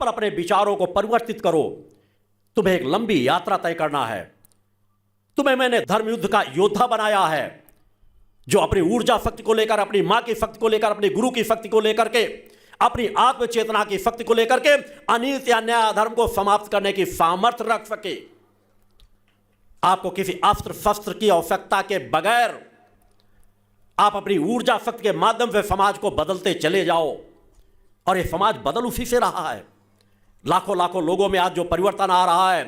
पर अपने विचारों को परिवर्तित करो। तुम्हें एक लंबी यात्रा तय करना है। तुम्हें मैंने धर्म युद्ध का योद्धा बनाया है, जो अपनी ऊर्जा शक्ति को लेकर, अपनी मां की शक्ति को लेकर, अपनी गुरु की शक्ति को लेकर के, अपनी आत्म चेतना की शक्ति को लेकर के अनीति अन्याय अधर्म को समाप्त करने की सामर्थ्य रख सके। आपको किसी अस्त्र शस्त्र की आवश्यकता के बगैर आप अपनी ऊर्जा शक्ति के माध्यम से समाज को बदलते चले जाओ, और यह समाज बदल उसी से रहा है। लाखों लाखों लोगों में आज जो परिवर्तन आ रहा है,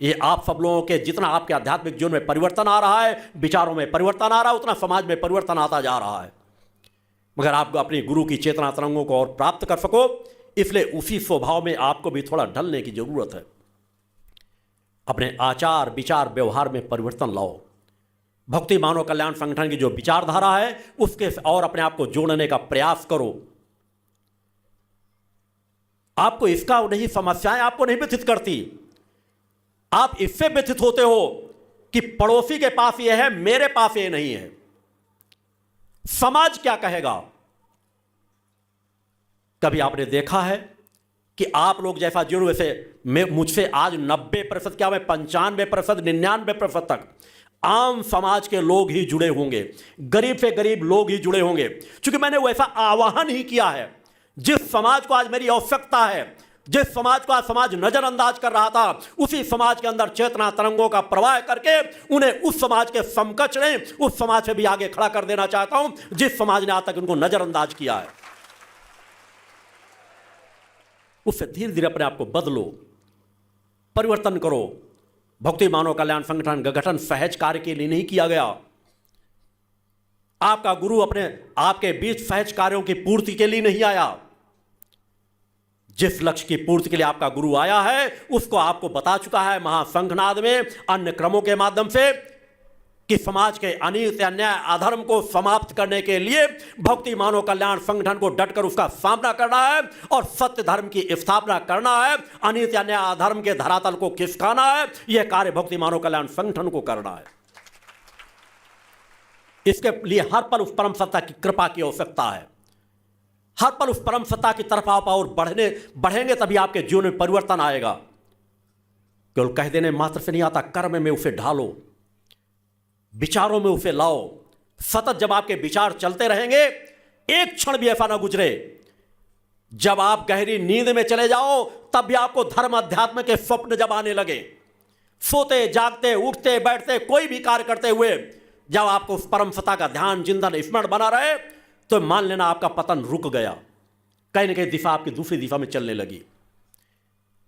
ये आप सब लोगों के, जितना आपके आध्यात्मिक जीवन में परिवर्तन आ रहा है, विचारों में परिवर्तन आ रहा है, उतना समाज में परिवर्तन आता जा रहा है। मगर आप अपनी गुरु की चेतना तरंगों को और प्राप्त कर सको, इसलिए उसी स्वभाव में आपको भी थोड़ा ढलने की जरूरत है। अपने आचार विचार व्यवहार में परिवर्तन लाओ। भक्ति मानव कल्याण संगठन की जो विचारधारा है उसके और अपने आप को जोड़ने का प्रयास करो। आपको इसका नहीं, समस्याएं आपको नहीं व्यथित करती। आप इससे व्यथित होते हो कि पड़ोसी के पास यह है, मेरे पास यह नहीं है, समाज क्या कहेगा। कभी आपने देखा है कि आप लोग जैसा जुड़े, वैसे मुझसे आज 90% क्या, मैं 95%, 99% तक आम समाज के लोग ही जुड़े होंगे, गरीब से गरीब लोग ही जुड़े होंगे, क्योंकि मैंने वैसा आह्वान ही किया है। जिस समाज को आज मेरी आवश्यकता है, जिस समाज को आज समाज नजरअंदाज कर रहा था, उसी समाज के अंदर चेतना तरंगों का प्रवाह करके उन्हें उस समाज के समकक्ष नहीं, उस समाज से भी आगे खड़ा कर देना चाहता हूं जिस समाज ने आज तक उनको नजरअंदाज किया है। उससे धीरे धीरे अपने आप को बदलो, परिवर्तन करो। भक्ति मानव कल्याण संगठन का गठन सहज कार्य के लिए नहीं किया गया। आपका गुरु आपके बीच सहज कार्यों की पूर्ति के लिए नहीं आया। जिस लक्ष्य की पूर्ति के लिए आपका गुरु आया है उसको आपको बता चुका है महाशंखनाद में, अन्य क्रमों के माध्यम से, कि समाज के अनीति अन्याय अधर्म को समाप्त करने के लिए भक्ति मानव कल्याण संगठन को डटकर उसका सामना करना है और सत्य धर्म की स्थापना करना है। अनीति अन्याय अधर्म के धरातल को खिसकाना है। यह कार्य भक्ति मानव कल्याण संगठन को करना है। इसके लिए हर पल उस परम सत्ता की कृपा की आवश्यकता है। हर पल उस परम सत्ता की तरफ आप और बढ़ेंगे, तभी आपके जीवन में परिवर्तन आएगा। केवल कह देने मात्र से नहीं आता, कर्म में उसे ढालो, विचारों में उसे लाओ। सतत जब आपके विचार चलते रहेंगे, एक क्षण भी ऐसा ना गुजरे जब आप गहरी नींद में चले जाओ तब भी आपको धर्म अध्यात्म के स्वप्न जब आने लगे। सोते जागते उठते बैठते कोई भी कार्य करते हुए जब आपको उस परम सत्ता का ध्यान चिंतन स्मरण बना रहे, तो मान लेना आपका पतन रुक गया। कहीं ना कहीं दिशा आपकी दूसरी दिशा में चलने लगी।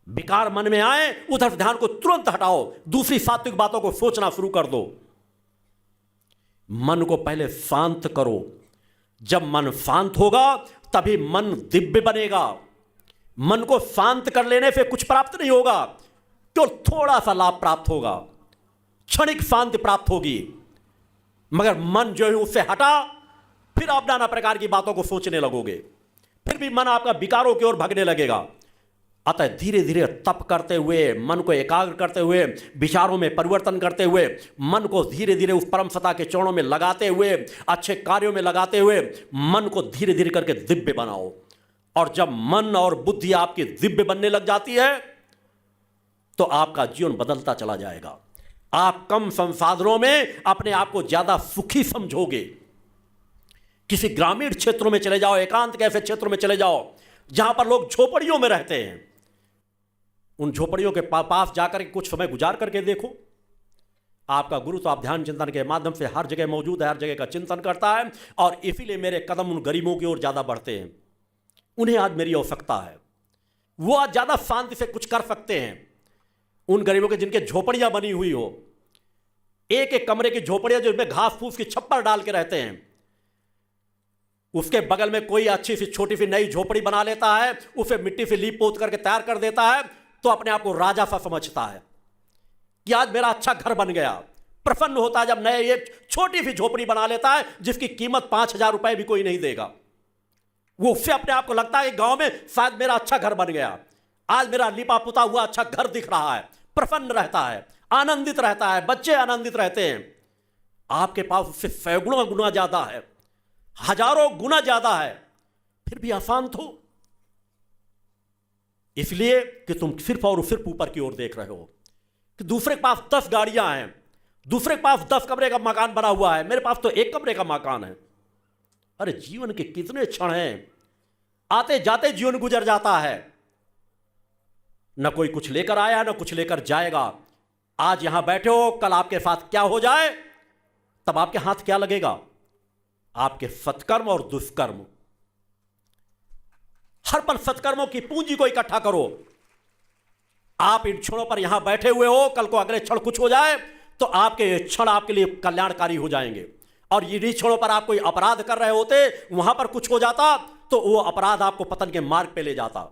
विकार मन में आए, उधर ध्यान को तुरंत हटाओ, दूसरी सात्विक बातों को सोचना शुरू कर दो। मन को पहले शांत करो। जब मन शांत होगा तभी मन दिव्य बनेगा। मन को शांत कर लेने से कुछ प्राप्त नहीं होगा, तो थोड़ा सा लाभ प्राप्त होगा, क्षणिक शांति प्राप्त होगी। मगर मन जो है उससे हटा, फिर आप नाना प्रकार की बातों को सोचने लगोगे, फिर भी मन आपका विकारों की ओर भागने लगेगा। अतः धीरे धीरे तप करते हुए, मन को एकाग्र करते हुए, विचारों में परिवर्तन करते हुए, मन को धीरे धीरे उस परम सत्ता के चरणों में लगाते हुए, अच्छे कार्यों में लगाते हुए मन को धीरे धीरे करके दिव्य बनाओ। और जब मन और बुद्धि आपकी दिव्य बनने लग जाती है तो आपका जीवन बदलता चला जाएगा। आप कम संसाधनों में अपने आप को ज्यादा सुखी समझोगे। किसी ग्रामीण क्षेत्रों में चले जाओ, एकांत के ऐसे क्षेत्रों में चले जाओ जहां पर लोग झोपड़ियों में रहते हैं। उन झोपड़ियों के पास जाकर कुछ समय गुजार करके देखो। आपका गुरु तो आप ध्यान चिंतन के माध्यम से हर जगह मौजूद है, हर जगह का चिंतन करता है, और इसीलिए मेरे कदम उन गरीबों की ओर ज्यादा बढ़ते हैं। उन्हें आज मेरी आवश्यकता है, वो आज ज्यादा शांति से कुछ कर सकते हैं। उन गरीबों के जिनके झोपड़ियां बनी हुई हो, एक एक कमरे की झोपड़ियां जिसमें घास फूस की छप्पर डाल के रहते हैं, उसके बगल में कोई अच्छी सी छोटी सी नई झोपड़ी बना लेता है, उसे मिट्टी से लीप पोत करके तैयार कर देता है, तो अपने आप को राजा सा समझता है कि आज मेरा अच्छा घर बन गया। प्रसन्न होता है जब नए एक छोटी सी झोपड़ी बना लेता है जिसकी कीमत 5,000 रुपए भी कोई नहीं देगा। वो उससे अपने आप को लगता है कि गांव में शायद मेरा अच्छा घर बन गया, आज मेरा लिपा पुता हुआ अच्छा घर दिख रहा है। प्रसन्न रहता है, आनंदित रहता है, बच्चे आनंदित रहते हैं। आपके पास उससे सैकड़ों गुना ज्यादा है, हजारों गुना ज्यादा है, फिर भी अशांत हो। इसलिए कि तुम सिर्फ और सिर्फ ऊपर की ओर देख रहे हो कि दूसरे के पास 10 गाड़ियां हैं, दूसरे के पास 10 कमरे का मकान बना हुआ है, मेरे पास तो 1 कमरे का मकान है। अरे जीवन के कितने क्षण हैं, आते जाते जीवन गुजर जाता है, न कोई कुछ लेकर आया न कुछ लेकर जाएगा। आज यहां बैठे हो, कल आपके साथ क्या हो जाए तब आपके हाथ क्या लगेगा? आपके सत्कर्म और दुष्कर्म। हर पल सत्कर्मों की पूंजी को इकट्ठा करो। आप इन क्षणों पर यहां बैठे हुए हो, कल को अगले क्षण कुछ हो जाए तो आपके क्षण आपके लिए कल्याणकारी हो जाएंगे। और ये क्षणों पर आप कोई अपराध कर रहे होते, वहां पर कुछ हो जाता तो वो अपराध आपको पतन के मार्ग पे ले जाता।